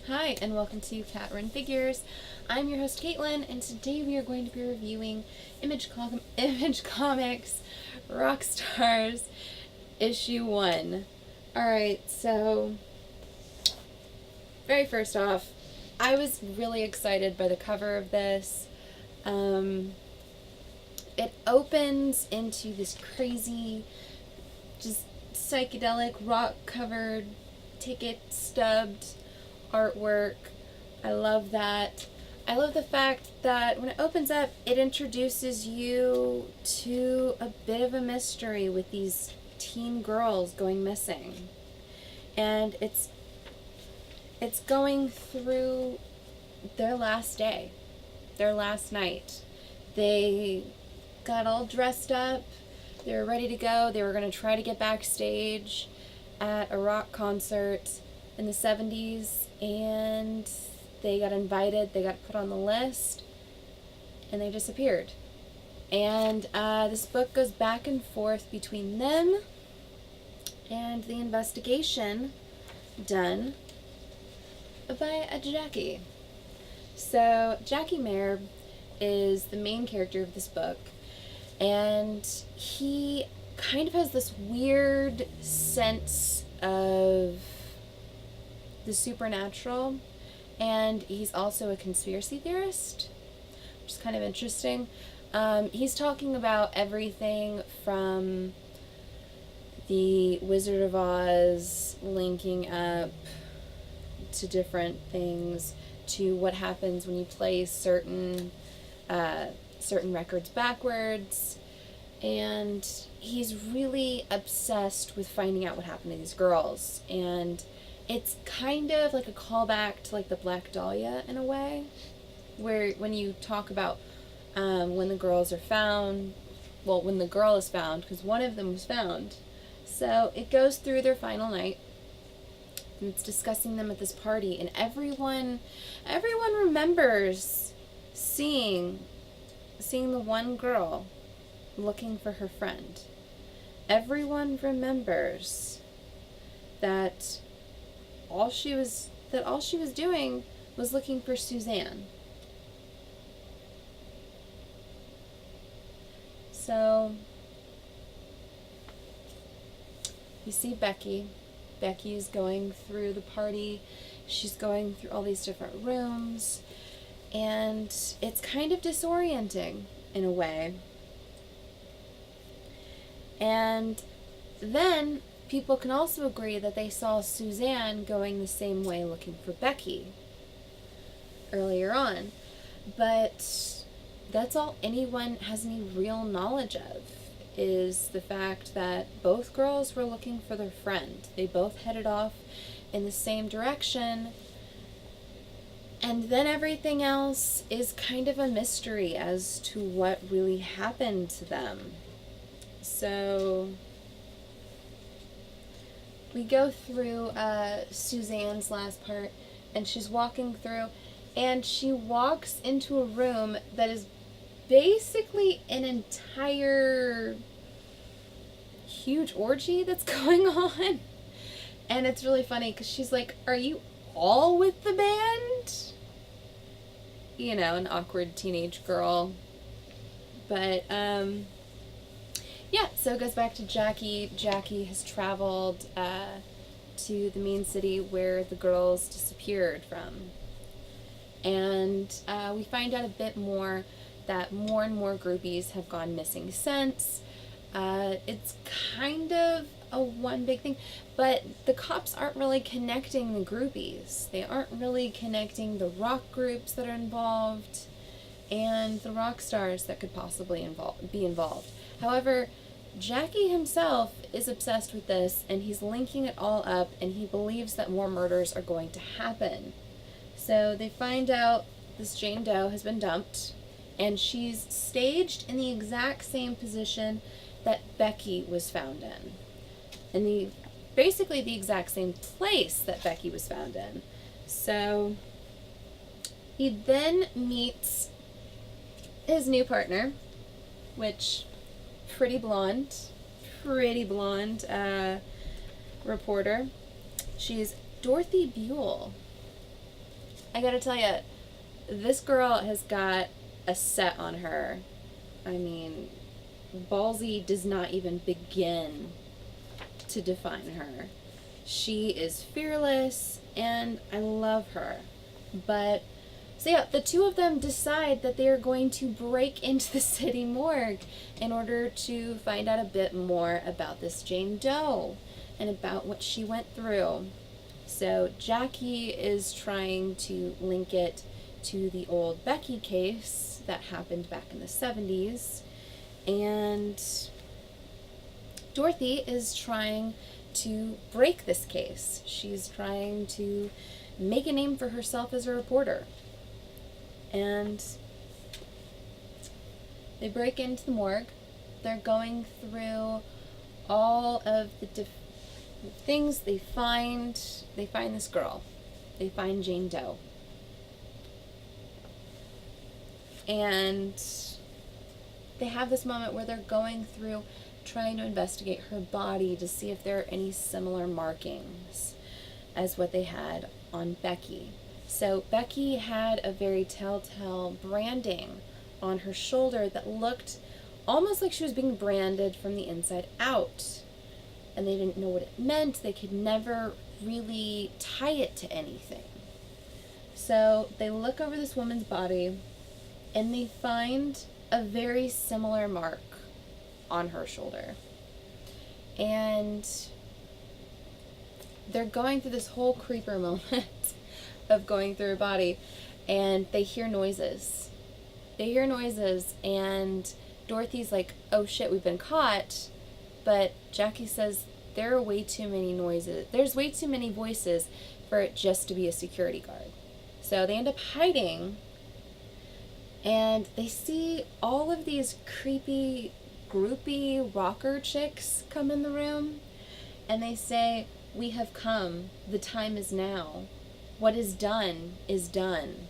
Hi, and welcome to Catherine Figures. I'm your host, Caitlin, and today we are going to be reviewing Image Comics Rockstars issue 1. Alright, so very first off, I was really excited by the cover of this. It opens into this crazy, just psychedelic, rock-covered, ticket stubbed artwork. I love that. I love the fact that when it opens up, it introduces you to a bit of a mystery with these teen girls going missing. And it's going through their last day, their last night. They got all dressed up. They were ready to go. They were going to try to get backstage at a rock concert in the 70s, and they got invited, they got put on the list, and they disappeared. And this book goes back and forth between them and the investigation done by a Jackie. So Jackie Mayer is the main character of this book, and he kind of has this weird sense of the supernatural, and he's also a conspiracy theorist, which is kind of interesting. He's talking about everything from the Wizard of Oz linking up to different things, to what happens when you play certain records backwards, and he's really obsessed with finding out what happened to these girls. And it's kind of like a callback to like the Black Dahlia in a way, where when you talk about when the girls are found, well, when the girl is found, because one of them was found. So it goes through their final night, and it's discussing them at this party, and everyone remembers seeing the one girl looking for her friend. Everyone remembers that all she was doing was looking for Suzanne. So you see Becky. Becky is going through the party. She's going through all these different rooms, and it's kind of disorienting in a way. And then people can also agree that they saw Suzanne going the same way looking for Becky earlier on. But that's all anyone has any real knowledge of, is the fact that both girls were looking for their friend. They both headed off in the same direction, and then everything else is kind of a mystery as to what really happened to them. So we go through Suzanne's last part, and she's walking through, and she walks into a room that is basically an entire huge orgy that's going on. And it's really funny because she's like, "Are you all with the band?" You know, an awkward teenage girl. But yeah, so it goes back to Jackie. Jackie has traveled to the main city where the girls disappeared from. And we find out a bit more that more and more groupies have gone missing since. It's kind of a one big thing, but the cops aren't really connecting the groupies. They aren't really connecting the rock groups that are involved and the rock stars that could possibly be involved. However, Jackie himself is obsessed with this, and he's linking it all up, and he believes that more murders are going to happen. So they find out this Jane Doe has been dumped, and she's staged in the exact same position that Becky was found in basically the exact same place that Becky was found in. So he then meets his new partner, which pretty blonde reporter. She's Dorothy Buell. I gotta tell you, this girl has got a set on her. I mean, ballsy does not even begin to define her. She is fearless, and I love her. But, so yeah, the two of them decide that they are going to break into the city morgue in order to find out a bit more about this Jane Doe and about what she went through. So Jackie is trying to link it to the old Becky case that happened back in the 70s, and Dorothy is trying to break this case. She's trying to make a name for herself as a reporter. And they break into the morgue. They're going through all of the things. They find this girl. They find Jane Doe. And they have this moment where they're going through trying to investigate her body to see if there are any similar markings as what they had on Becky. So Becky had a very telltale branding on her shoulder that looked almost like she was being branded from the inside out. And they didn't know what it meant. They could never really tie it to anything. So they look over this woman's body and they find a very similar mark on her shoulder. And they're going through this whole creeper moment of going through her body, and they hear noises. And Dorothy's like, oh shit, we've been caught. But Jackie says there are way too many noises. There's way too many voices for it just to be a security guard. So they end up hiding, and they see all of these creepy, groupie rocker chicks come in the room, and they say, we have come. The time is now. What is done is done.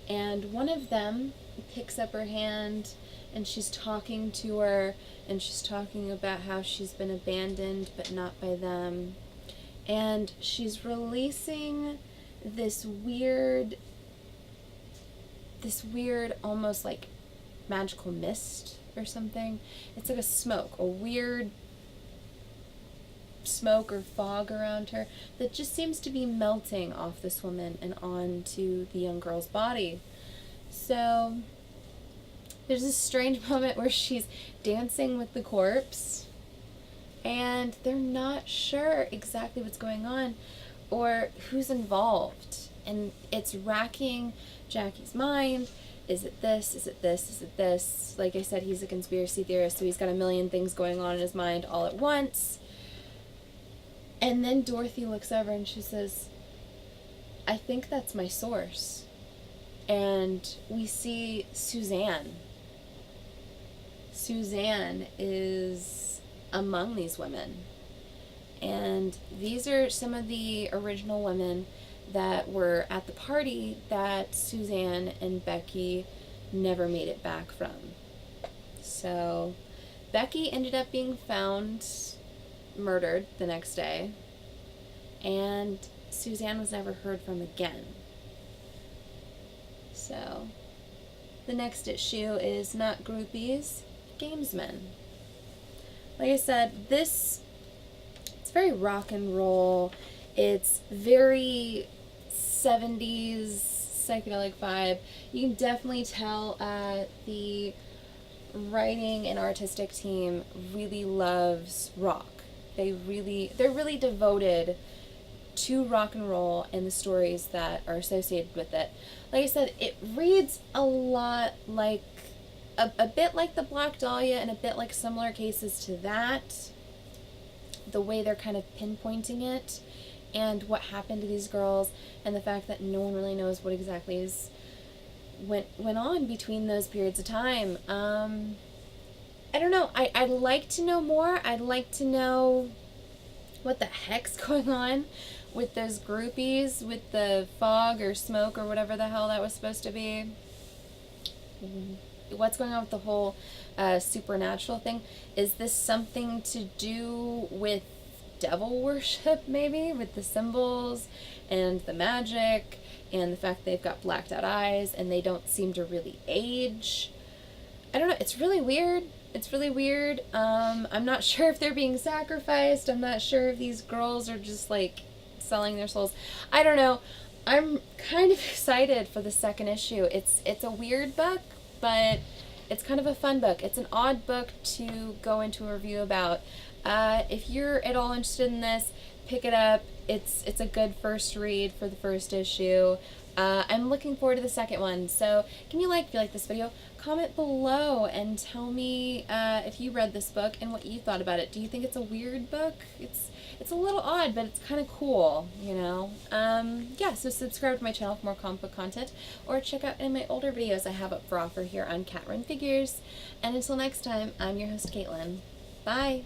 And one of them picks up her hand, and she's talking to her, and she's talking about how she's been abandoned, but not by them. And she's releasing this weird almost like magical mist or something. It's like a weird smoke or fog around her that just seems to be melting off this woman and onto the young girl's body. So there's this strange moment where she's dancing with the corpse, and they're not sure exactly what's going on or who's involved. And it's racking Jackie's mind. Is it this? Is it this? Is it this? Like I said, he's a conspiracy theorist, so he's got a million things going on in his mind all at once. And then Dorothy looks over and she says, I think that's my source. And we see Suzanne. Suzanne is among these women. And these are some of the original women that were at the party that Suzanne and Becky never made it back from. So Becky ended up being found murdered the next day, and Suzanne was never heard from again. So the next issue is not groupies, gamesmen. Like I said, it's very rock and roll. It's very 70s psychedelic vibe. You can definitely tell the writing and artistic team really loves rock. They're really devoted to rock and roll and the stories that are associated with it. Like I said, it reads a lot like a bit like the Black Dahlia and a bit like similar cases to that. The way they're kind of pinpointing it and what happened to these girls, and the fact that no one really knows what exactly went on between those periods of time. I don't know. I'd like to know more. I'd like to know what the heck's going on with those groupies, with the fog or smoke or whatever the hell that was supposed to be. What's going on with the whole supernatural thing? Is this something to do with devil worship, maybe, with the symbols and the magic and the fact they've got blacked out eyes and they don't seem to really age. I don't know, it's really weird. It's really weird. I'm not sure if they're being sacrificed. I'm not sure if these girls are just like selling their souls. I don't know. I'm kind of excited for the second issue. It's a weird book, but it's kind of a fun book. It's an odd book to go into a review about. If you're at all interested in this, pick it up. It's a good first read for the first issue. I'm looking forward to the second one. So give me a like if you like this video. Comment below and tell me if you read this book and what you thought about it. Do you think it's a weird book? It's a little odd, but it's kind of cool, you know? Yeah, so subscribe to my channel for more comic book content, or check out any of my older videos I have up for offer here on Cat Run Figures. And until next time, I'm your host, Caitlin. Bye!